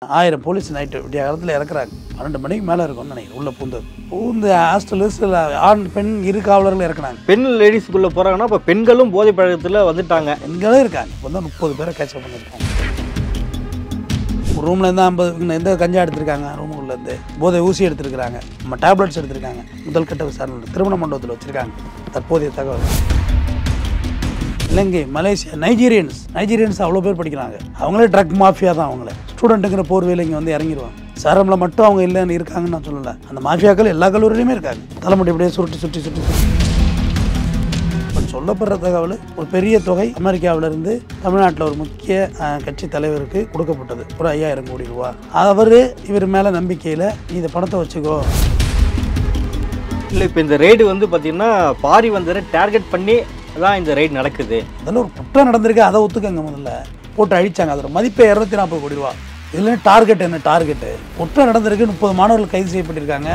1000 police night விடிய காலத்தில் இறக்குறாங்க. 12 மணிக்கு மேலே இருக்கும்னு நினைக்கிறேன். உள்ளே பூந்து ஹாஸ்டலில் ஆண் பெண் இரு காவலர்கள் இறக்குனாங்க. பெண் லேடிஸ்குள்ளே போகிறாங்கன்னா இப்போ பெண்களும் போதை பழக்கத்தில் வந்துட்டாங்க. பெண்களும் இருக்காங்க. இப்போ தான் 30 பேரை கேட்சப் பண்ணியிருக்காங்க. ஒரு ரூமில் இருந்தால் 50 எந்த கஞ்சா எடுத்திருக்காங்க, ரூமுக்குள்ளேருந்து போதை ஊசி எடுத்துருக்காங்க, நம்ம டேப்லெட்ஸ் எடுத்திருக்காங்க. முதல் கட்ட விசாரணை திருமண மண்டபத்தில் வச்சுருக்காங்க. தற்போதைய தகவல் இலங்கை, மலேசியா, நைஜீரியன்ஸ் அவ்வளோ பேர் படிக்கிறாங்க. அவங்களே ட்ரக் மாஃபியா தான். அவங்களே ஸ்டூடெண்ட்டுங்கிற போர்வையில் இங்கே வந்து இறங்கிடுவாங்க. சாரமில் மட்டும் அவங்க இல்லைன்னு இருக்காங்கன்னு நான் சொல்லலை. அந்த மாஃபியாக்கள் எல்லா கல்லூரியிலுமே இருக்காங்க. தலைமுடி இப்படியே சுருட்டி சொல்லப்படுற தகவல் ஒரு பெரிய தொகை அமெரிக்காவிலிருந்து தமிழ்நாட்டில் ஒரு முக்கிய கட்சி தலைவருக்கு கொடுக்கப்பட்டது. ஒரு 5000 கோடி ரூபா. இவர் மேலே நம்பிக்கையில் இந்த பணத்தை வச்சுக்கோ. இல்லை, இப்போ இந்த ரெய்டு வந்து பார்த்தீங்கன்னா பாரி வந்து டார்கெட் பண்ணி தான் இந்த ரைடு நடக்குது. அதில் ஒரு குற்றம் நடந்திருக்கு, அதை ஒத்துக்கங்க. முதல்ல போட்டு அழிச்சாங்க. அதோட மதிப்பை 240 கோடி ரூபா. இதில் டார்கெட் என்ன? டார்கெட்டு குற்றம் நடந்திருக்கு. 30 மாணவர்கள் கைது செய்யப்பட்டிருக்காங்க.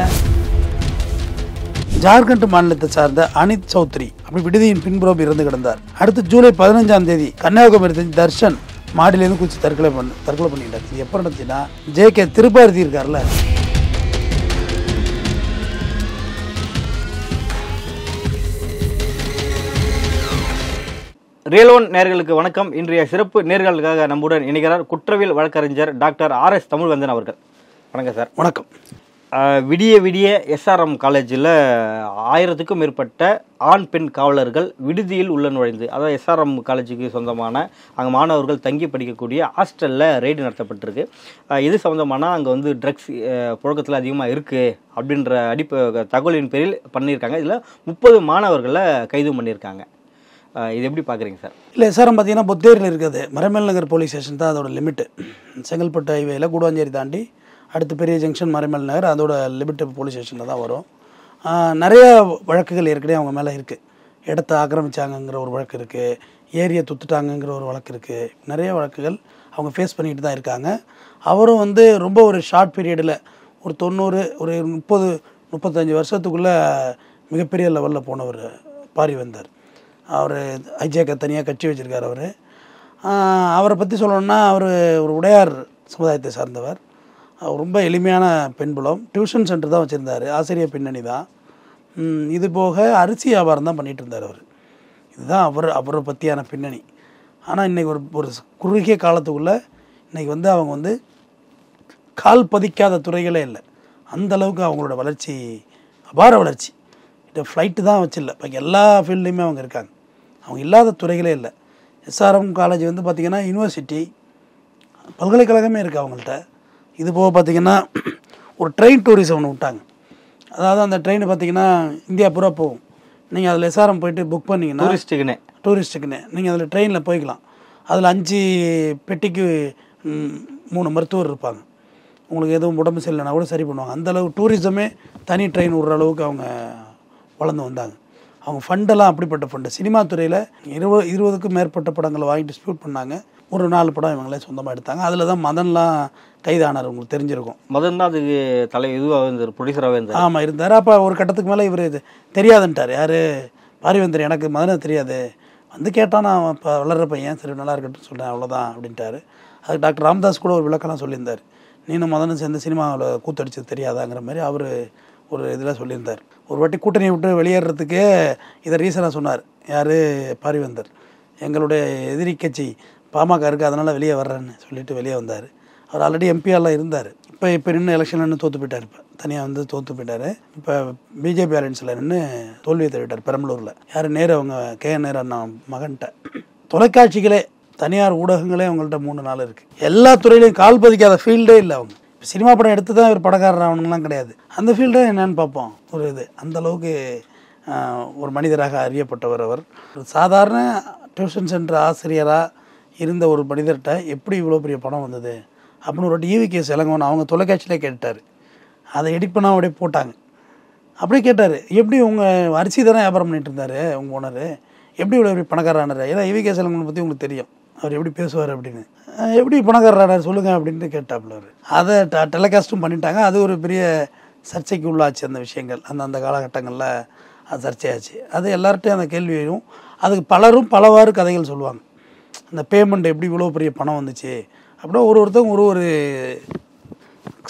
ஜார்க்கண்ட் மாநிலத்தை சார்ந்த அனித் சௌத்ரி அப்படி விடுதியின் பின்புறம் இறந்து கிடந்தார். அடுத்து ஜூலை 15ஆம் தேதி கன்னியாகுமரி தர்ஷன் மாடியிலேருந்து குதிச்சு தற்கொலை பண்ணிட்டார். இது எப்போ நடந்துச்சுன்னா JK திருப்பாரதி இருக்கார்ல, ரியல் ஒன் நேயர்களுக்கு வணக்கம். இன்றைய சிறப்பு நேர்களுக்காக நம்முடன் இணைகிறார் குற்றவியல் வழக்கறிஞர் டாக்டர் RS தமிழ்வந்தன் அவர்கள். வணக்கம் சார். வணக்கம். விடிய SRM காலேஜில் 1000க்கும் மேற்பட்ட ஆண் பெண் காவலர்கள் விடுதியில் உள்ள நுழைந்து, அதாவது SRM காலேஜுக்கு சொந்தமான அங்கே மாணவர்கள் தங்கி படிக்கக்கூடிய ஹாஸ்டலில் ரெய்டு நடத்தப்பட்டிருக்கு. இது சம்மந்தமான அங்கே வந்து ட்ரக்ஸ் புழக்கத்தில் அதிகமாக இருக்குது அப்படின்ற தகவலின் பேரில் பண்ணியிருக்காங்க. இதில் 30 மாணவர்களை கைது பண்ணியிருக்காங்க. இது எப்படி பார்க்குறீங்க சார்? இல்லை, SRM பார்த்தீங்கன்னா பொத்தேரியில் இருக்குது. மறைமல் நகர் போலீஸ் ஸ்டேஷன் தான் அதோட லிமிட்டு. செங்கல்பட்டு ஹைவேயில் கூடுவாஞ்சேரி தாண்டி அடுத்து பெரிய ஜங்ஷன் மறைமல் நகர், அதோட லிமிட்டு போலீஸ் ஸ்டேஷனில் தான் வரும். நிறைய வழக்குகள் ஏற்கனவே அவங்க மேலே இருக்குது. இடத்த ஆக்கிரமிச்சாங்கங்கிற ஒரு வழக்கு இருக்குது, ஏரியை துத்துட்டாங்கங்கிற ஒரு வழக்கு இருக்குது. நிறைய வழக்குகள் அவங்க ஃபேஸ் பண்ணிக்கிட்டு தான் இருக்காங்க. அவரும் வந்து ரொம்ப ஒரு ஷார்ட் பீரியடில் ஒரு 90 ஒரு 30-35 வருஷத்துக்குள்ளே மிகப்பெரிய லெவலில் போனவர் பாரி வந்தார். அவர் ஐஜேக்க தனியாக கட்சி வச்சுருக்கார். அவரை பற்றி சொல்லணுன்னா அவர் ஒரு உடையார் சமுதாயத்தை சார்ந்தவர். அவர் ரொம்ப எளிமையான பெண்புலம். டியூஷன் சென்டர் தான் வச்சுருந்தார். ஆசிரியர் பின்னணி தான். இது போக அரிசி வியாபாரம் தான் பண்ணிகிட்டு இருந்தார் அவர். இதுதான் அவரை பற்றியான பின்னணி. ஆனால் இன்றைக்கி ஒரு குறுகிய காலத்துக்குள்ளே இன்றைக்கி வந்து அவங்க வந்து கால் பதிக்காத துறைகளே இல்லை. அந்தளவுக்கு அவங்களோட வளர்ச்சி அபார வளர்ச்சி. இந்த ஃப்ளைட்டு தான் வச்சில்லை, இப்போ எல்லா ஃபீல்ட்லேயுமே அவங்க இருக்காங்க. அவங்க இல்லாத துறைகளே இல்லை. SRM காலேஜ் வந்து பார்த்திங்கன்னா யூனிவர்சிட்டி, பல்கலைக்கழகமே இருக்குது அவங்கள்ட்ட. இது போக பார்த்திங்கன்னா ஒரு ட்ரெயின் டூரிசம் ஒன்று விட்டாங்க. அதாவது அந்த ட்ரெயின் பார்த்திங்கன்னா இந்தியா பூரா போகும். நீங்கள் அதில் SRM போய்ட்டு புக் பண்ணிங்கன்னா டூரிஸ்ட்டுக்குன்னு நீங்கள் அதில் ட்ரெயினில் போய்க்கலாம். அதில் 5 பெட்டிக்கு 3 மருத்துவர் இருப்பாங்க. உங்களுக்கு எதுவும் உடம்பு சரியில்லைனா கூட சரி பண்ணுவாங்க. அந்தளவு டூரிசமே தனி ட்ரெயின் விடுற அளவுக்கு அவங்க வளர்ந்து வந்தாங்க. அவங்க ஃபண்டெல்லாம் அப்படிப்பட்ட ஃபண்டு. சினிமா துறையில் 20க்கும் மேற்பட்ட படங்களை வாங்கி டிஸ்ட்ரிபியூட் பண்ணாங்க. ஒரு 4 படம் இவங்களே சொந்தமாக எடுத்தாங்க. அதில் தான் மதன்லாம் கைதானார். உங்களுக்கு தெரிஞ்சிருக்கும். மதன் தான் அதுக்கு இதுவாக இருந்தார், ப்ரொடியூசராகவே இருந்தார். ஆமாம், இருந்தார். அப்போ ஒரு கட்டத்துக்கு மேலே இவர் இது தெரியாதுன்ட்டார். யார்? பாரிவந்தர். எனக்கு மதனை தெரியாது, வந்து கேட்டால் நான் இப்போ வளர்கிற பையன், சரி நல்லா இருக்கட்டும் சொல்கிறேன், அவ்வளோதான் அப்படின்ட்டார். அதுக்கு டாக்டர் ராமதாஸ் கூட ஒரு விளக்கெல்லாம் சொல்லியிருந்தார். நீனும் மதனும் சேர்ந்து சினிமாவில் கூத்தடிச்சது தெரியாதாங்கிற மாதிரி அவர் ஒரு இதில் சொல்லியிருந்தார். ஒரு வாட்டி கூட்டணியை விட்டு வெளியேறதுக்கே இதை ரீசனாக சொன்னார். யார்? பாரிவந்தர். எங்களுடைய எதிரி கட்சி பாமக இருக்குது, அதனால் வெளியே வர்றேன்னு சொல்லிட்டு வெளியே வந்தார். அவர் ஆல்ரெடி எம்பியாலாம் இருந்தார். இப்போ நின்று எலெக்ஷனில் நின்று தோற்று போயிட்டார். இப்போ தனியாக வந்து தோற்று போயிட்டார். இப்போ பிஜேபி அலையன்ஸில் நின்று தோல்வியை தவிட்டார் பெரம்பலூரில். யார்? நேரு. அவங்க KN நேரு அண்ணா மகன்கிட்ட. தொலைக்காட்சிகளே தனியார் ஊடகங்களே அவங்கள்ட்ட 3-4 இருக்குது. எல்லா துறையிலையும் கால் பதிக்காத ஃபீல்டே இல்லை. அவங்க இப்போ சினிமா படம் எடுத்து தான் இவர் படக்காரர் ஆகணுங்கலாம் கிடையாது. அந்த ஃபீல்டே என்னென்னு பார்ப்போம். ஒரு இது அந்தளவுக்கு ஒரு மனிதராக அறியப்பட்டவர் அவர். ஒரு சாதாரண டியூஷன் சென்டர் ஆசிரியராக இருந்த ஒரு மனிதர்கிட்ட எப்படி இவ்வளோ பெரிய படம் வந்தது அப்படின்னு ஒரு EVK இளங்கோவன் அவங்க தொலைக்காட்சியிலே கேட்டார். அதை எடிட் பண்ணால் அப்படியே போட்டாங்க. அப்படியே கேட்டார், எப்படி உங்கள் அரிசி தானே வியாபாரம் பண்ணிட்டு இருந்தார் உங்கள் ஓனர், எப்படி இவ்வளோ எப்படி பணக்காரரானார்? ஏன்னா EVK இளங்கோவனை பற்றி உங்களுக்கு தெரியும், அவர் எப்படி பேசுவார் அப்படின்னு. எப்படி பணக்காரரானார் சொல்லுங்கள் அப்படின்ட்டு கேட்டாப்புல அவர். அதை டெலிகாஸ்ட்டும் பண்ணிட்டாங்க. அது ஒரு பெரிய சர்ச்சைக்கு உள்ளாச்சு. அந்த விஷயங்கள் அந்த காலகட்டங்களில் அது சர்ச்சையாச்சு. அது எல்லார்ட்டையும் அந்த கேள்வியும் அதுக்கு பலரும் பலவாறு கதைகள் சொல்லுவாங்க. அந்த பேமெண்ட் எப்படி இவ்வளோ பெரிய பணம் வந்துச்சு அப்படின்னா ஒருத்தவங்க ஒரு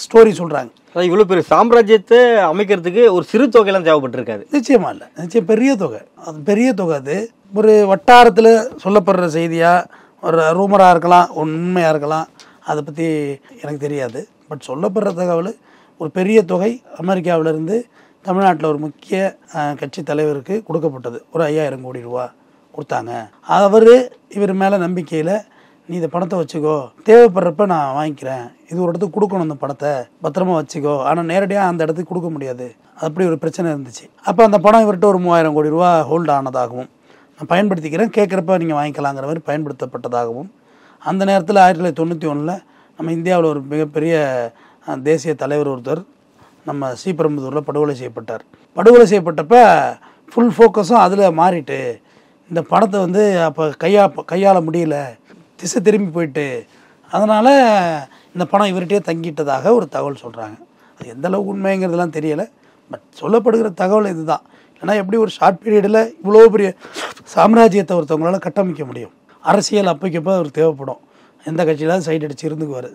ஸ்டோரி சொல்கிறாங்க. அதாவது இவ்வளோ பெரிய சாம்ராஜ்யத்தை அமைக்கிறதுக்கு ஒரு சிறு தொகையெல்லாம் தேவைப்பட்டிருக்காது. நிச்சயமாக இல்லை, நிச்சயம் பெரிய தொகை. அது பெரிய தொகை. அது ஒரு வட்டாரத்தில் சொல்லப்படுற செய்தியாக ஒரு ரூமராக இருக்கலாம், உண்மையாக இருக்கலாம், அதை பற்றி எனக்கு தெரியாது. பட் சொல்லப்படுற தகவல் ஒரு பெரிய தொகை அமெரிக்காவிலேருந்து தமிழ்நாட்டில் ஒரு முக்கிய கட்சி தலைவருக்கு கொடுக்கப்பட்டது. ஒரு 5000 கோடி ரூபா கொடுத்தாங்க. இவர் மேலே நம்பிக்கையில் நீ இந்த பணத்தை வச்சுக்கோ, தேவைப்படுறப்ப நான் வாங்கிக்கிறேன், இது ஒரு இடத்துக்கு கொடுக்கணும், இந்த பணத்தை பத்திரமா வச்சுக்கோ, ஆனால் நேரடியாக அந்த இடத்துக்கு கொடுக்க முடியாது, அப்படி ஒரு பிரச்சனை இருந்துச்சு. அப்போ அந்த பணம் இவர்கிட்ட ஒரு 3000 கோடி ரூபா ஹோல்ட் ஆனதாகவும், நான் பயன்படுத்திக்கிறேன், கேட்குறப்ப நீங்கள் வாங்கிக்கலாங்கிற மாதிரி பயன்படுத்தப்பட்டதாகவும், அந்த நேரத்தில் 1991 நம்ம இந்தியாவில் ஒரு மிகப்பெரிய தேசிய தலைவர் ஒருத்தர் நம்ம ஸ்ரீபெரும்புதூரில் படுகொலை செய்யப்பட்டார். படுகொலை செய்யப்பட்டப்ப ஃபுல் ஃபோக்கஸும் அதில் மாறிட்டு இந்த பணத்தை வந்து அப்போ கையாள முடியல, திசை திரும்பி போயிட்டு, அதனால் இந்த பணம் இவர்கிட்டே தங்கிட்டதாக ஒரு தகவல் சொல்கிறாங்க. அது எந்த அளவுக்கு உண்மைங்கிறதுலாம் தெரியலை. பட் சொல்லப்படுகிற தகவல் இதுதான். ஏன்னா எப்படி ஒரு ஷார்ட் பீரியடில் இவ்வளோ பெரிய சாம்ராஜ்யத்தை ஒருத்தவங்களால் கட்டமைக்க முடியும்? அரசியல் அப்பைக்கப்போ அவர் தேவைப்படும். எந்த கட்சியிலாவது சைட் அடித்து இருந்துக்குவார்,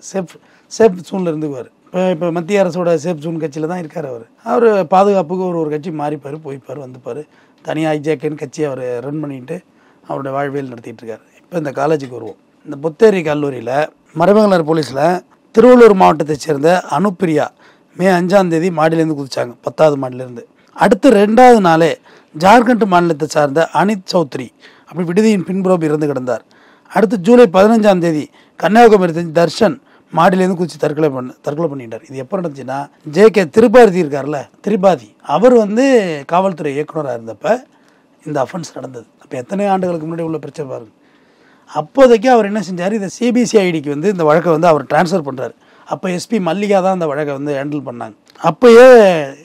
சேஃப் ஜூனில் இருந்துக்குவார். இப்போ மத்திய அரசோட சேஃப் ஜூன் கட்சியில் தான் இருக்கார். அவர் பாதுகாப்புக்கு ஒரு கட்சி மாறிப்பார், போய்ப்பார், வந்துப்பார். தனியாக ஐஜேக்கேன்னு கட்சி அவர் ரன் பண்ணிட்டு அவருடைய வாழ்வியல் நடத்திட்டு இருக்கார். இப்போ இந்த காலேஜுக்கு வருவோம். இந்த புத்தேரி கல்லூரியில் மறைமங்கலர் போலீஸில் திருவள்ளூர் மாவட்டத்தை சேர்ந்த அனுப்பிரியா மே 5ஆம் தேதி மாடியிலேருந்து குதிச்சாங்க, 10வது மாடிலேருந்து. அடுத்து 2வது நாளே ஜார்க்கண்ட் மாநிலத்தை சார்ந்த அனித் சௌத்ரி அப்படி விடுதியின் பின்புறம் இறந்து கிடந்தார். அடுத்து ஜூலை 15ஆம் தேதி கன்னியாகுமரி தர்ஷன் மாடியிலேருந்து குதிச்சு தற்கொலை பண்ணிட்டார். இது எப்போ நடந்துச்சுன்னா, ஜே.கே. திரிபாதி இருக்கார்ல, திரிபாதி அவர் வந்து காவல்துறை இயக்குனராக இருந்தப்போ இந்த அஃபென்ஸ் நடந்தது. அப்போ எத்தனை ஆண்டுகளுக்கு முன்னாடி உள்ள பிரச்சனை பாருங்க. அப்போதைக்கு அவர் என்ன செஞ்சார், இதை சிபிசிஐடிக்கு வந்து இந்த வழக்கை வந்து அவர் டிரான்ஸ்ஃபர் பண்ணுறாரு. அப்போ எஸ்பி மல்லிகா தான் அந்த வழக்கை வந்து ஹேண்டில் பண்ணாங்க. அப்போயே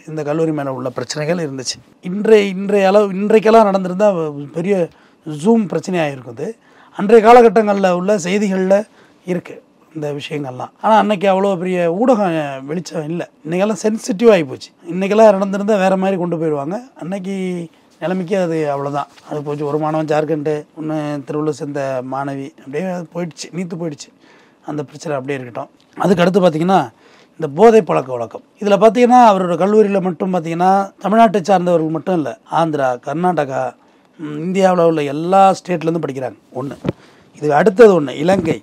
இந்த கல்லூரி மேலே உள்ள பிரச்சனைகள் இருந்துச்சு. இன்றைக்கெல்லாம் நடந்திருந்தால் பெரிய ஜூம் பிரச்சனையாக இருக்குது. அன்றைய காலகட்டங்களில் உள்ள செய்திகளில் இருக்குது இந்த விஷயங்கள்லாம். ஆனால் அன்றைக்கி அவ்வளோ பெரிய ஊடகம் வெளிச்சம் இல்லை. இன்றைக்கெல்லாம் சென்சிட்டிவ் ஆகி போச்சு. இன்றைக்கெல்லாம் நடந்திருந்தால் வேறு மாதிரி கொண்டு போயிடுவாங்க. அன்னைக்கு நிலைமைக்கு அது அவ்வளோதான். அது போச்சு. ஒரு மாணவன் ஜார்க்கண்டு, ஒன்று திருவள்ளூர் சேர்ந்த மாணவி, அப்படியே போயிடுச்சு, நீத்து போயிடுச்சு. அந்த பிரச்சனை அப்படியே இருக்கட்டும். அதுக்கு அடுத்து பார்த்திங்கன்னா இந்த போதை பழக்க வழக்கம். இதில் பார்த்திங்கன்னா அவரோட கல்லூரியில் மட்டும் பார்த்திங்கன்னா தமிழ்நாட்டை சார்ந்தவர்கள் மட்டும் இல்லை, ஆந்திரா, கர்நாடகா, இந்தியாவில் உள்ள எல்லா ஸ்டேட்லேருந்து படிக்கிறாங்க. ஒன்று. இதுக்கு அடுத்தது ஒன்று இலங்கை,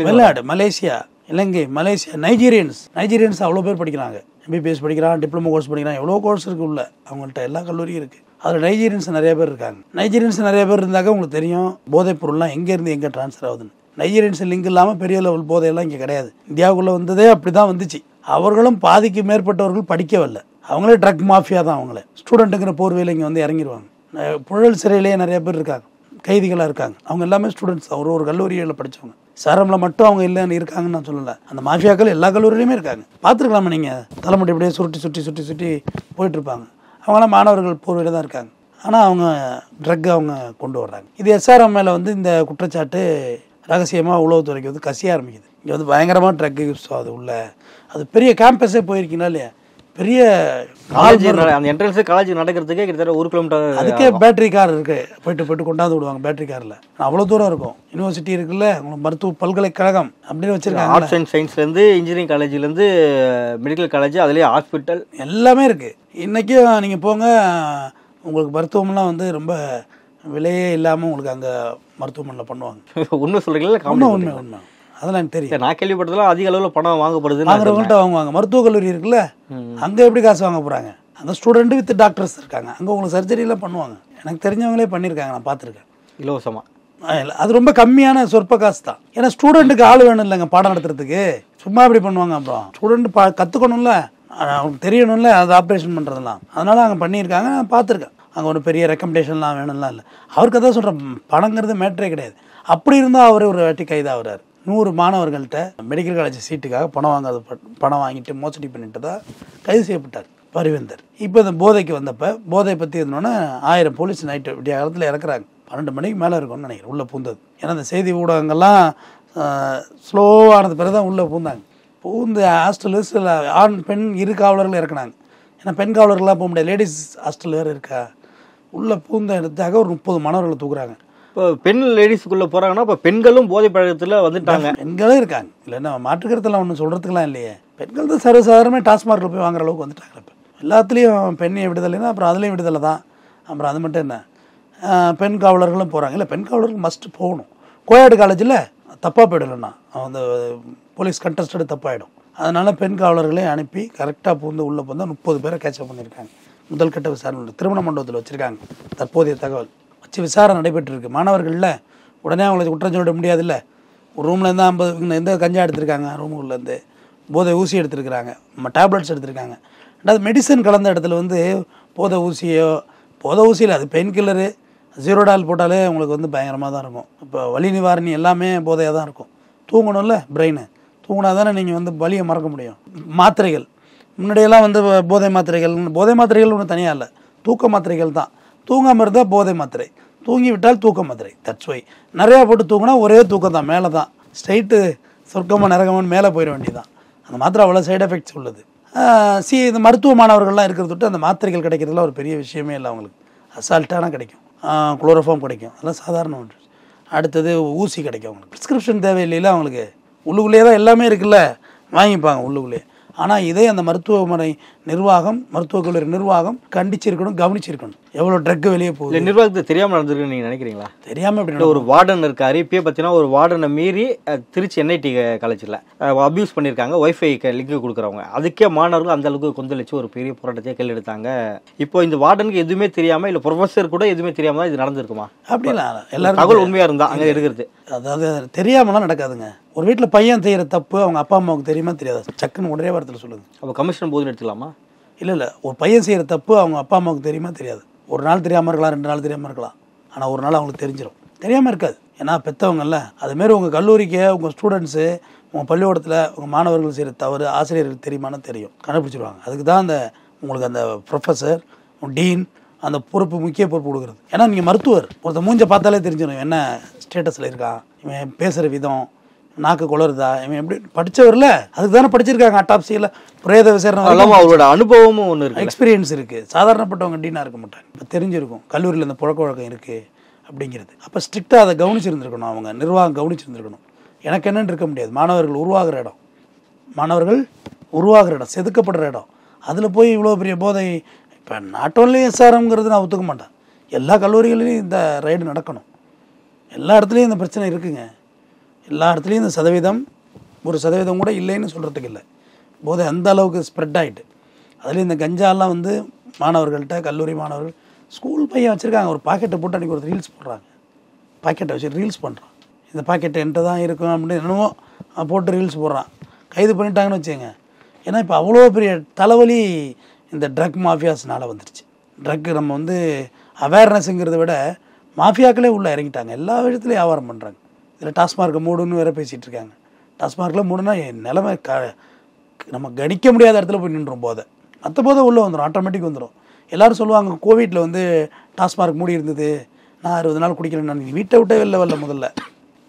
வெளிநாடு, மலேசியா, இலங்கை, மலேசியா, நைஜீரியன்ஸ் அவ்வளோ பேர் படிக்கிறாங்க. எம்பிபிஎஸ் படிக்கிறான், டிப்ளமோ கோர்ஸ் படிக்கிறான், எவ்வளோ கோர்ஸ் இருக்குது உள்ள அவங்கள்ட்ட, எல்லா கல்லூரியும் இருக்குது. அதில் நைஜீரியன்ஸ் நிறைய பேர் இருக்காங்க. நைஜீரியன்ஸ் நிறைய பேர் இருந்தாக்க உங்களுக்கு தெரியும் போதைப் பொருள்லாம் எங்கேருந்து எங்கே ட்ரான்ஸ்ஃபர் ஆகுதுன்னு. நைஜீரியன்ஸ் லிங்க் இல்லாமல் பெரிய லெவல் போதையெல்லாம் இங்கே கிடையாது. இந்தியாவுக்குள்ளே வந்ததே அப்படி தான் வந்துச்சு. அவர்களும் பாதிக்கு மேற்பட்டவர்கள் படிக்கவில்லை. அவங்களே ட்ரக் மாஃபியா தான். அவங்களே ஸ்டூடெண்ட்டுங்கிற போர்வையில் இங்கே வந்து இறங்கிடுவாங்க. புழல் சிறையிலேயே நிறைய பேர் இருக்காங்க, கைதிகளாக இருக்காங்க. அவங்க எல்லாமே ஸ்டூடெண்ட்ஸ் தான், ஒரு கல்லூரியில் படித்தவங்க. சேரமில் மட்டும் அவங்க இல்லைன்னு இருக்காங்கன்னு நான் சொல்லலை. அந்த மாஃபியாக்கள் எல்லா கல்லூரியிலையுமே இருக்காங்க. பார்த்துருக்கலாமா நீங்கள்? தலைமுடி இப்படியே சுற்றி போயிட்டுருப்பாங்க. அவங்களாம் மாணவர்கள் போர்வையில் தான் இருக்காங்க. ஆனால் அவங்க ட்ரக் அவங்க கொண்டு வர்றாங்க. இது எஸ்ஆர்எம் மேலே வந்து இந்த குற்றச்சாட்டு ரகசியமாக உளவுத்துறைக்கு வந்து கசிய ஆரம்பிக்குது. இங்கே வந்து பயங்கரமாக ட்ரக் யூஸ் ஆகுது உள்ள. அது பெரிய கேம்பஸே போயிருக்கீங்களா இல்லையா? பெரிய காலேஜ், அந்த என்ட்ரன்ஸே காலேஜ் நடக்கிறதுக்கே கிட்டத்தட்ட 1 கிலோமீட்டர். அதுக்கே பேட்டரி கார் இருக்குது, போயிட்டு கொண்டாந்து விடுவாங்க பேட்டரி காரில். அவ்வளோ தூரம் இருக்கும். யூனிவர்சிட்டி இருக்குல்ல, மருத்துவ பல்கலைக்கழகம் அப்படின்னு வச்சுருக்காங்க. ஆர்ட்ஸ் அண்ட் சயின்ஸ்லேருந்து இன்ஜினியரிங் காலேஜ்லேருந்து மெடிக்கல் காலேஜ், அதுலேயே ஹாஸ்பிட்டல் எல்லாமே இருக்குது. இன்றைக்கும் நீங்கள் போங்க, உங்களுக்கு மருத்துவம்லாம் வந்து ரொம்ப விலையே இல்லாமல் உங்களுக்கு அங்கே மருத்துவமனையில் பண்ணுவாங்க. உண்மை சொல்கிறீங்களா? உண்மை அதெல்லாம் எனக்கு தெரியும். நான் கேள்விப்பட்டதெல்லாம் அதிக அளவில் பணம் வாங்கப்படுது. வாங்குறவங்கள்ட்ட வாங்குவாங்க. மருத்துவக் கல்லூரி இருக்குல்ல, அங்கே எப்படி காசு வாங்க போகிறாங்க? அங்கே ஸ்டூடெண்ட்டு வித் டாக்டர்ஸ் இருக்காங்க. அங்கே உங்களுக்கு சர்ஜரிலாம் பண்ணுவாங்க. எனக்கு தெரிஞ்சவங்களே பண்ணியிருக்காங்க, நான் பார்த்துருக்கேன். இலவசமாக. அது ரொம்ப கம்மியான சொற்ப காசு தான். ஏன்னா ஸ்டூடெண்ட்டுக்கு ஆள் வேணும் இல்லைங்க பாடம் நடத்துறதுக்கு. சும்மா இப்படி பண்ணுவாங்க. அப்புறம் ஸ்டூடெண்ட் கற்றுக்கணும்ல, அவங்களுக்கு தெரியணும்ல அது ஆப்ரேஷன் பண்ணுறதுலாம். அதனால் அங்கே பண்ணியிருக்காங்க, நான் பார்த்துருக்கேன். அங்கே ஒரு பெரிய ரெக்கமெண்டேஷன்லாம் வேணும்லாம் இல்லை. அவருக்கு தான் சொல்கிறேன், பணங்கிறது மேட்ரே கிடையாது. அப்படி இருந்தால் அவர் ஒரு வாட்டி கைதாகிறார். 100 மாணவர்கள்ட்ட மெடிக்கல் காலேஜ் சீட்டுக்காக பணம் வாங்கிட்டு மோசடி பண்ணிட்டு தான் கைது செய்யப்பட்டார் பரிவேந்தர். இப்போ இந்த போதைக்கு வந்தப்போ போதை பற்றி இருந்தோன்னே 1000 போலீஸ் நைட்டு விடிய காலத்தில் இறக்குறாங்க. 12 மணிக்கு மேலே இருக்கும்னு நினைக்கிறேன் உள்ளே பூந்தது. ஏன்னா இந்த செய்தி ஊடகங்கள்லாம் ஸ்லோவானது பிறகு தான் உள்ளே பூந்து ஹாஸ்டலு சில ஆண் பெண் 2 காவலர்கள் இறக்குனாங்க. ஏன்னா பெண் காவலர்கள்லாம் போக முடியாது, லேடிஸ் ஹாஸ்டல் வேறு இருக்கா. உள்ளே பூந்த இடத்துக்காக ஒரு 30 மாணவர்களை தூக்குறாங்க. இப்போ பெண் லேடிஸுக்குள்ளே போகிறாங்கன்னா இப்போ பெண்களும் போதை பழக்கத்தில் வந்துட்டாங்க. பெண்களும் இருக்காங்க, இல்லைன்னா மாற்றுக்கிறதுலாம் ஒன்றும் சொல்கிறதுக்கெலாம் இல்லையே. பெண்கள் தான் சர்வசாதாரணமாக டாஸ்மார்க்கில் போய் வாங்குற அளவுக்கு வந்துட்டாங்க. இப்போ எல்லாத்துலேயும் பெண் விடுதலைன்னா அப்புறம் அதுலேயும் விடுதலை தான். அப்புறம் அது மட்டும் என்ன, பெண் காவலர்களும் போகிறாங்க. இல்லை, பெண் காவலர்கள் மஸ்ட்டு போகணும். கோயாடு காலேஜில் தப்பாக போயிடலண்ணா, அந்த போலீஸ் கண்டஸ்டடு தப்பாகிடும். அதனால் பெண் காவலர்களையும் அனுப்பி கரெக்டாக பூந்து உள்ளே போந்தால் 30 பேரை கேட்சப் பண்ணியிருக்காங்க. முதல் கட்ட விசாரணை திருமண மண்டபத்தில் வச்சுருக்காங்க. தற்போதைய தகவல் வச்சு விசாரணை நடைபெற்றிருக்கு. மாணவர்களில் உடனே அவங்களுக்கு குற்றம் சொல்லிட முடியாதுல்ல. ஒரு ரூம்லேருந்து 50 எந்த கஞ்சா எடுத்திருக்காங்க, ரூமுக்குள்ளேருந்து போதை ஊசி எடுத்துருக்குறாங்க, டேப்லெட்ஸ் எடுத்திருக்காங்க. ரெண்டாவது மெடிசன் கலந்த இடத்துல வந்து போதை ஊசியில் அது பெயின் கில்லரு, ஜீரோடால் போட்டாலே உங்களுக்கு வந்து பயங்கரமாக தான் இருக்கும். இப்போ வலி நிவாரணி எல்லாமே போதையாக தான் இருக்கும். தூங்கணும்ல, பிரெயின் தூங்கினா தானே நீங்கள் வந்து வலியை மறக்க முடியும். மாத்திரைகள் முன்னாடியெல்லாம் வந்து போதை மாத்திரைகள் ஒன்றும் தனியாக இல்லை, தூக்க மாத்திரைகள் தான். தூங்காமல் இருந்தால் போதை மாத்திரை, தூங்கி விட்டால் தூக்க மாத்திரை. தட்ஸ் வை நிறையா போட்டு தூங்கினா ஒரே தூக்கம் தான், மேலே தான் ஸ்ட்ரைட்டு சொர்க்கமாக நரகமான்னு மேலே போயிட வேண்டியதான். அந்த மாத்திரை அவ்வளோ சைடு எஃபெக்ட்ஸ் உள்ளது. இந்த மருத்துவ மாணவர்கள்லாம் இருக்கிறத விட்டு அந்த மாத்திரைகள் கிடைக்கிறதுலாம் ஒரு பெரிய விஷயமே இல்லை. அவங்களுக்கு அசால்ட்டான கிடைக்கும், குளோரோஃபார்ம் கிடைக்கும், அதெல்லாம் சாதாரண ஒன்று. அடுத்தது ஊசி கிடைக்கும். அவங்களுக்கு ப்ரிஸ்கிரிப்ஷன் தேவையில்லைல, அவங்களுக்கு உள்ளுக்குள்ளேயே தான் எல்லாமே இருக்குல்ல, வாங்கிப்பாங்க உள்ளுக்குள்ளேயே. ஆனால் இதே அந்த மருத்துவமனை நிர்வாகம், மருத்துவக் கல்லூரி நிர்வாகம் கண்டிச்சிருக்கணும், கவனிச்சிருக்கணும். எவ்வளோ ட்ரக் வெளியே போகுது. நிர்வாகத்தை தெரியாமல் நடந்திருக்குன்னு நீங்கள் நினைக்கிறீங்களா? தெரியாமல் எப்படி ஒரு வார்டன் இருக்காரு, இப்பயே பார்த்தீங்கன்னா ஒரு வார்டனை மீறி திருச்சி NIT காலேஜில் அப்யூஸ் பண்ணியிருக்காங்க. ஒய்ஃபை லிங்க் கொடுக்குறவங்க, அதுக்கே மாணவர்கள் அந்த அளவுக்கு கொந்தளிச்சு ஒரு பெரிய போராட்டத்தையே கையில் எடுத்தாங்க. இப்போ இந்த வார்டனுக்கு எதுவுமே தெரியாமல், இல்லை ப்ரொஃபஸர் கூட எதுவுமே தெரியாமல் தான் இது நடந்திருக்குமா? அப்படிலாம் எல்லாரும் தகவல் உண்மையாக இருந்தால் அங்கே இருக்கிறது. அதாவது தெரியாமலாம் நடக்காதுங்க. ஒரு வீட்டில் பையன் செய்கிற தப்பு அவங்க அப்பா அம்மாவுக்கு தெரியுமா தெரியாது, சக்குன்னு உடனே வாரத்தில் சொல்லுங்கள். அப்போ கமிஷன் போதுன்னு எடுத்துக்கலாமா? இல்லை, ஒரு பையன் செய்கிற தப்பு அவங்க அப்பா அம்மாவுக்கு தெரியுமா தெரியாது. ஒரு நாள் தெரியாமல் இருக்கலாம், 2 நாள் தெரியாமல் இருக்கலாம், ஆனால் ஒரு நாள் அவங்களுக்கு தெரிஞ்சிடும். தெரியாமல் இருக்காது, ஏன்னா பெற்றவங்கல்ல. அதுமாரி உங்கள் கல்லூரிக்கு உங்கள் ஸ்டூடெண்ட்ஸு, உங்கள் பள்ளிக்கூடத்தில் உங்கள் மாணவர்கள் செய்கிற தவறு ஆசிரியர்களுக்கு தெரியுமான்னு தெரியும், கண்டுபிடிச்சிருவாங்க. அதுக்கு தான் அந்த உங்களுக்கு அந்த ப்ரொஃபஸர், டீன் அந்த பொறுப்பு, முக்கிய பொறுப்பு கொடுக்குறது. ஏன்னா நீங்கள் மருத்துவர், ஒருத்தர் மூஞ்சை பார்த்தாலே தெரிஞ்சிடும் என்ன ஸ்டேட்டஸில் இருக்கான், இவன் பேசுகிற விதம், நாக்கு குளருதா, இவன் எப்படி படித்தவரில் அதுக்கு தானே படிச்சிருக்காங்க. அட்டாப்சியில் பிரேத விசாரணை அவரோட அனுபவமும் ஒன்று இருக்குது, எக்ஸ்பீரியன்ஸ் இருக்குது. சாதாரணப்பட்டவங்க டீனாக இருக்க மாட்டாங்க. இப்போ தெரிஞ்சிருக்கும் கல்லூரியில் இந்த புழக்க வழக்கம் இருக்குது அப்படிங்கிறது. அப்போ ஸ்ட்ரிக்டாக அதை கவனிச்சிருந்துருக்கணும், அவங்க நிர்வாகம் கவனிச்சிருந்துருக்கணும். எனக்கு என்னென்னு இருக்க முடியாது. மாணவர்கள் உருவாகிற இடம், செதுக்கப்படுற இடம், அதில் போய் இவ்வளோ பெரிய போதை. இப்போ நாட் ஓன்லி SRMங்கிறது நான் ஒத்துக்க மாட்டேன். எல்லா கல்லூரிகளிலையும் இந்த ரைடு நடக்கணும். எல்லா இடத்துலையும் இந்த பிரச்சனை இருக்குங்க. எல்லா இடத்துலையும் இந்த சதவீதம், 1% கூட இல்லைன்னு சொல்கிறதுக்கு இல்லை. போதை அந்த அளவுக்கு ஸ்ப்ரெட் ஆகிட்டு, அதுலேயும் இந்த கஞ்சாலாம் வந்து மாணவர்கள்ட்ட, கல்லூரி மாணவர்கள், ஸ்கூல் பையன் வச்சுருக்காங்க. ஒரு பாக்கெட்டை போட்டு அன்றைக்கி ஒரு ரீல்ஸ் போடுறாங்க, பாக்கெட்டை வச்சு ரீல்ஸ் பண்ணுறான். இந்த பாக்கெட்டு என்கிட்ட தான் இருக்கும் அப்படின்னு என்னமோ போட்டு ரீல்ஸ் போடுறான். கைது பண்ணிட்டாங்கன்னு வச்சுங்க. ஏன்னா இப்போ அவ்வளோ பெரிய தலைவலி இந்த ட்ரக் மாஃபியாஸ்னால் வந்துடுச்சு. ட்ரக்கு நம்ம வந்து அவேர்னஸ்ங்கிறத விட மாஃபியாக்களே உள்ளே இறங்கிட்டாங்க. எல்லா விஷயத்துலையும் வியாபாரம் பண்ணுறாங்க. இதில் டாஸ்மார்க்கை மூடுன்னு வேறு பேசிகிட்டு இருக்காங்க. டாஸ்மார்க்கில் மூடுனா நிலைமை நம்ம கணிக்க முடியாத இடத்துல போய் நின்றோம். போதை மற்ற போதை உள்ளே வந்துடும், ஆட்டோமேட்டிக் வந்துடும். எல்லோரும் சொல்லுவாங்க கோவிட்டில் வந்து டாஸ்மார்க் மூடி இருந்தது, நான் 60 நாள் குடிக்கிறேன். நான் வீட்டை விட்டே வெளில முதல்ல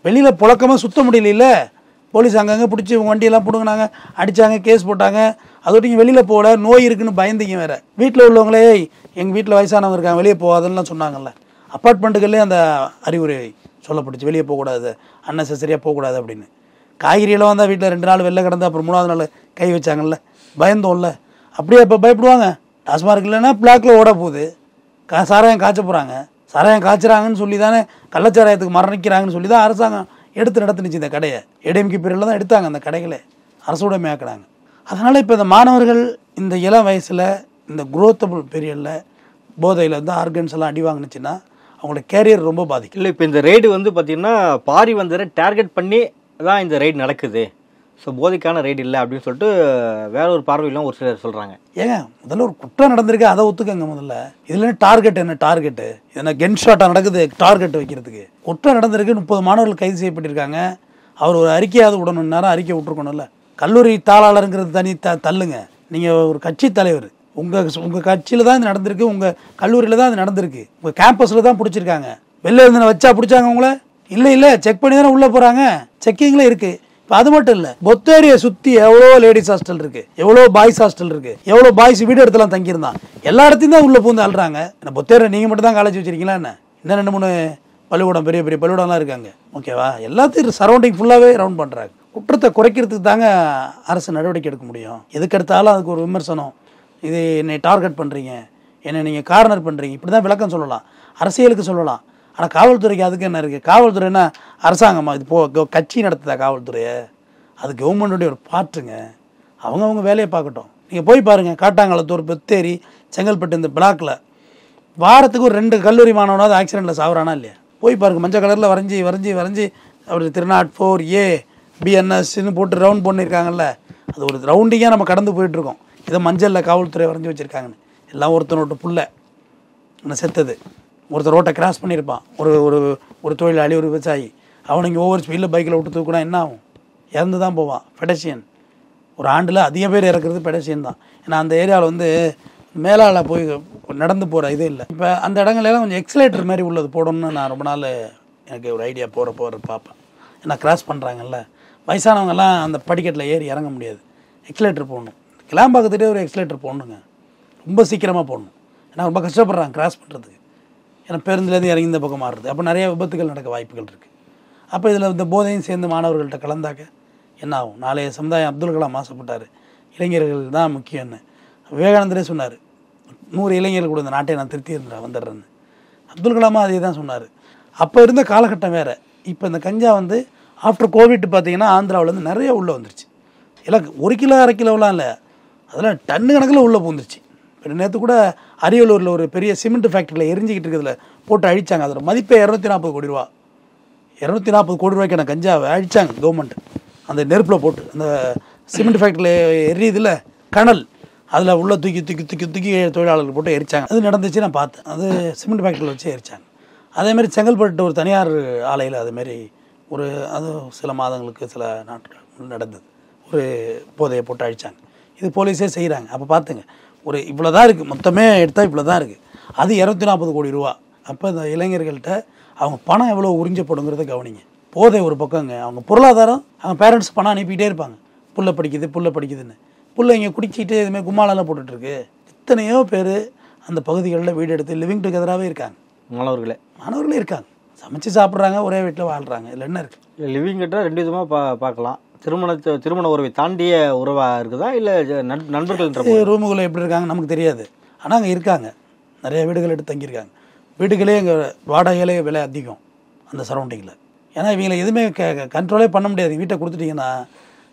வெளியில் புழக்கமாக சுத்த முடியல. போலீஸ் அங்கங்கே பிடிச்சி வண்டியெல்லாம் பிடுங்கினாங்க, அடித்தாங்க, கேஸ் போட்டாங்க. அதோடு நீங்கள் வெளியில் போகல, நோய் இருக்குன்னு பயந்தீங்க வேறு. வீட்டில் உள்ளவங்களே எங்கள் வீட்டில் வயசானவங்க இருக்காங்க வெளியே போகாதுன்னெலாம் சொன்னாங்கல்ல. அப்பார்ட்மெண்ட்டுகளே அந்த அறிவுரை சொல்லப்பட்டுச்சு, வெளியே போகக்கூடாது, அன்னெசரியாக போகக்கூடாது அப்படின்னு. காய்கறியெல்லாம் வந்தால் வீட்டில் 2 நாள் வெளில கிடந்தா அப்புறம் 3ஆவது நாள் கை வச்சாங்கல்ல, பயந்தோம்ல. அப்படியே இப்போ பயப்படுவாங்க. டாஸ்மார்க் இல்லைன்னா பிளாக்கில் ஓட போகுது, சாராயம் காய்ச்ச போகிறாங்க. சாராயம் காய்ச்சுறாங்கன்னு சொல்லி தானே கள்ளச்சாராயத்துக்கு மரணிக்கிறாங்கன்னு சொல்லி தான் அரசாங்கம் எடுத்து நடத்துனுச்சு இந்த கடையை. ஏடிஎம்கே பீரியடில் தான் எடுத்தாங்க அந்த கடைகளை, அரசுடைமையாக்குறாங்க. அதனால் இப்போ இந்த மாணவர்கள் இந்த இளம் வயசில், இந்த குரோத்தபிள் பீரியடில் போதையில் வந்து ஆர்கன்ஸ் எல்லாம் அடி வாங்கினுச்சுன்னா அவங்களோட கேரியர் ரொம்ப பாதிக்கும். இல்லை, இப்போ இந்த ரைடு வந்து பார்த்திங்கன்னா பாரி வந்தரை டார்கெட் பண்ணி தான் இந்த ரைடு நடக்குது. ஸோ போதைக்கான ரைடு இல்லை அப்படின்னு சொல்லிட்டு வேற ஒரு பார்வையெல்லாம் ஒரு சிலர் சொல்கிறாங்க. ஏங்க முதல்ல ஒரு குற்றம் நடந்திருக்கு, அதை ஒத்துக்கங்க முதல்ல. இதில் டார்கெட் என்ன, டார்கெட்டு என்ன கென் ஷாட்டாக நடக்குது டார்கெட் வைக்கிறதுக்கு. குற்றம் நடந்திருக்கு, 30 மாணவர்கள் கைது செய்யப்பட்டிருக்காங்க. அவர் ஒரு அறிக்கையாவது விடணும், நேரம் அறிக்கை விட்டுருக்கணும்ல. கல்லூரி தாளாளருங்கிறது தனி தள்ளுங்க. நீங்கள் ஒரு கட்சி தலைவர், உங்கள் கட்சியில் தான் இது நடந்திருக்கு, உங்கள் கல்லூரியில் தான் இது நடந்திருக்கு, உங்கள் கேம்பஸில் தான் பிடிச்சிருக்காங்க. வெளில இருந்து வச்சா பிடிச்சாங்க உங்களை? இல்லை செக் பண்ணி தானே உள்ளே போகிறாங்க, செக்கிங்கில் இருக்குது. இப்போ அது மட்டும் இல்லை, பொத்தேரியை சுற்றி எவ்வளோ லேடிஸ் ஹாஸ்டல் இருக்குது, எவ்வளோ பாய்ஸ் ஹாஸ்டல் இருக்குது, எவ்வளோ பாய்ஸ் வீடு இடத்துலாம் தங்கியிருந்தான். எல்லா இடத்தையும் தான் உள்ளே பூந்து அழுறாங்க. என்ன பொத்தேரி நீங்கள் மட்டும் தான் காலேஜ் வச்சுருக்கீங்களா என்ன? இன்னும் 2-3 பள்ளிக்கூடம், பெரிய பெரிய பள்ளிக்கூடம்லாம் இருக்காங்க. ஓகேவா? எல்லாத்தையும் சரௌண்டிங் ஃபுல்லாகவே ரவுண்ட் பண்ணுறாங்க. குற்றத்தை குறைக்கிறதுக்கு தாங்க அரசு நடவடிக்கை எடுக்க முடியும். எதுக்கெடுத்தாலும் அதுக்கு ஒரு விமர்சனம், இது என்னை டார்கெட் பண்ணுறீங்க, என்னை நீங்கள் கார்னர் பண்ணுறீங்க, இப்படி தான் விளக்கம் சொல்லலாம், அரசியலுக்கு சொல்லலாம். ஆனால் காவல்துறைக்கு அதுக்கு என்ன இருக்குது? காவல்துறைன்னா அரசாங்கமா? இது கட்சி நடத்துதா காவல்துறையை? அது கவர்மெண்ட்டுடைய ஒரு பார்ட்டுங்க. அவங்க வேலையை பார்க்கட்டும். நீங்கள் போய் பாருங்கள், காட்டாங்குளத்தூர், பெத்தேரி, செங்கல்பட்டு இந்த பிளாக்கில் வாரத்துக்கு ஒரு 2 கல்லூரி மாணவனாவது ஆக்சிடெண்ட்டில் சாவறானா இல்லையா? போய் பாருங்கள். மஞ்சள் கலரில் வரைஞ்சி அவர் 304A BNSன்னு போட்டு ரவுண்ட் பண்ணியிருக்காங்கல்ல, அது ஒரு ரவுண்டிங்காக நம்ம கடந்து போயிட்டுருக்கோம். இதை மஞ்சளில் காவல்துறை வரைஞ்சி வச்சுருக்காங்கன்னு. எல்லாம் ஒருத்தனோட புள்ள என்ன செத்தது, ஒருத்தர் ரோட்டை கிராஸ் பண்ணியிருப்பான், ஒரு தொழிலாளி, ஒரு விவசாயி, அவனுங்க ஓவர் ஸ்பீடில் பைக்கில் விட்டு தூக்குனா என்ன ஆகும்? இறந்து தான் போவான். பெடஸ்ட்ரியன் ஒரு ஆண்டில் அதிக பேர் இறக்குறது பெடஸ்ட்ரியன் தான். ஏன்னா அந்த ஏரியாவில் மேலால் போய் நடந்து போகிற இது இல்லை. இப்போ அந்த இடங்களெல்லாம் கொஞ்சம் எக்ஸலேட்டர் மாதிரி உள்ளது போடணும்னு நான் ரொம்ப நாள் எனக்கு ஒரு ஐடியா போகிற பார்ப்பேன். ஏன்னா கிராஸ் பண்ணுறாங்கல்ல, வயசானவங்கெல்லாம் அந்த படிக்கட்டில் ஏறி இறங்க முடியாது. எக்ஸலேட்டர் போடணும். கிளாம்பாக்கத்துலேயே ஒரு எக்ஸலேட்டர் போடணுங்க, ரொம்ப சீக்கிரமாக போடணும். ஏன்னா ரொம்ப கஷ்டப்படுறாங்க கிராஸ் பண்ணுறதுக்கு. ஏன்னா பேருந்துலேருந்து இறங்கி இந்த பக்கம் மாறுறது, அப்போ நிறைய விபத்துகள் நடக்க வாய்ப்புகள் இருக்குது. அப்போ இதில் இந்த போதையும் சேர்ந்து மாணவர்கள்ட்ட கலந்தாக்க என்ன ஆகும்? நாளைய சமுதாயம் அப்துல் கலாம் ஆசைப்பட்டார், இளைஞர்கள் தான் முக்கியம்னு. விவேகானந்தரே சொன்னார், 100 இளைஞர்கள் கூட இந்த நாட்டை நான் திருத்தி வந்துடுறேன்னு. அப்துல் கலாமா அதே தான் சொன்னார். அப்போ இருந்த காலகட்டம் வேறு. இப்போ இந்த கஞ்சா ஆஃப்டர் கோவிட் பார்த்தீங்கன்னா ஆந்திராவிலேருந்து நிறைய உள்ளே வந்துருச்சு. எல்லாம் 1 கிலோ 1/2 கிலோலாம் இல்லை, அதெல்லாம் டன்னு கணக்கில் உள்ளே பூந்துருச்சு. இப்போ நேற்று கூட அரியலூரில் ஒரு பெரிய சிமெண்ட் ஃபேக்ட்ரியில் எரிஞ்சிக்கிட்டு இருக்கிறதுல போட்டு அழிச்சாங்க. அதோட மதிப்பே 240 கோடி ரூபா. 240 கோடி ரூபாய்க்கான கஞ்சாவை அழிச்சாங்க கவர்மெண்ட். அந்த நெருப்பில் போட்டு அந்த சிமெண்ட் ஃபேக்ட்ரியில் எரியுதில்ல கனல், அதில் உள்ள தூக்கி தொழிலாளர்கள் போட்டு எரிச்சாங்க. அது நடந்துச்சு, நான் பார்த்தேன். அது சிமெண்ட் ஃபேக்ட்ரியில் வச்சு எரிச்சாங்க. அதேமாதிரி செங்கல்பட்டு ஒரு தனியார் ஆலையில் அதுமாரி அது சில மாதங்களுக்கு சில நாட்கள் நடந்தது. ஒரு போதையை போட்டு அழிச்சாங்க. இது போலீஸே செய்கிறாங்க. அப்போ பார்த்துங்க, இவ்வளோ தான் இருக்குது, மொத்தமே எடுத்தால் இவ்வளோ தான் இருக்குது. அது 240 கோடி ரூபா. அப்போ இந்த இளைஞர்கள்ட்ட அவங்க பணம் எவ்வளோ உறிஞ்சப்படுங்கிறத கவனிங்க. போதை ஒரு பக்கங்க, அவங்க பொருளாதாரம், அவங்க பேரண்ட்ஸ் பணம் அனுப்பிக்கிட்டே இருப்பாங்க. புள்ள படிக்குதுன்னு. புள்ள இங்கே குடிச்சிட்டு இதுமாதிரி கும்மாலெல்லாம் போட்டுட்ருக்கு. எத்தனையோ பேர் அந்த பகுதிகளில் வீடு எடுத்து லிவிங் டுகெதராகவே இருக்காங்க. மாணவர்களே இருக்காங்க, சமைச்சு சாப்பிட்றாங்க, ஒரே வீட்டில் வாழ்கிறாங்க. இதில் என்ன இருக்குது? லிவிங் கிட்ட 2 விதமாக பார்க்கலாம். திருமண உறவை தாண்டிய உறவாக இருக்குதா, இல்லை நண்பர்கள் ரூமுகளை எப்படி இருக்காங்க நமக்கு தெரியாது. ஆனால் அங்கே இருக்காங்க, நிறைய வீடுகள் எடுத்து தங்கியிருக்காங்க. வீடுகளே இங்கே வாடகைகளே விலை அதிகம் அந்த சரௌண்டிங்கில். ஏன்னா இவங்களை எதுவுமே கண்ட்ரோலே பண்ண முடியாது. வீட்டை கொடுத்துட்டிங்கன்னா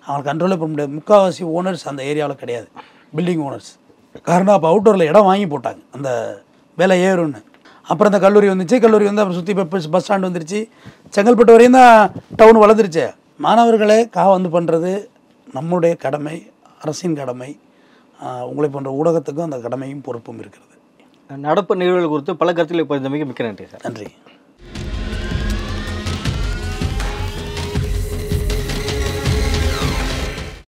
அவங்களை கண்ட்ரோலே பண்ண முடியாது. முக்கால்வாசி ஓனர்ஸ் அந்த ஏரியாவில் கிடையாது, பில்டிங் ஓனர்ஸ். காரணம் அப்போ அவுட்டோரில் இடம் வாங்கி போட்டாங்க அந்த விலை ஏறும்னு. அப்புறம் இந்த கல்லூரி வந்துச்சு, அப்புறம் சுற்றி பஸ் ஸ்டாண்டு வந்துருச்சு, செங்கல்பட்டு வரையும் தான் டவுன் வளர்ந்துருச்சு. மாணவர்களே பண்ணுறது நம்முடைய கடமை, அரசின் கடமை. உங்களை போன்ற ஊடகத்துக்கும் அந்த கடமையும் பொறுப்பும் இருக்கிறது. நடப்பு நிகழ்வுகள் குறித்து பல கருத்துக்களை பகிர்ந்தமைக்கு மிக்க நன்றி சார். நன்றி.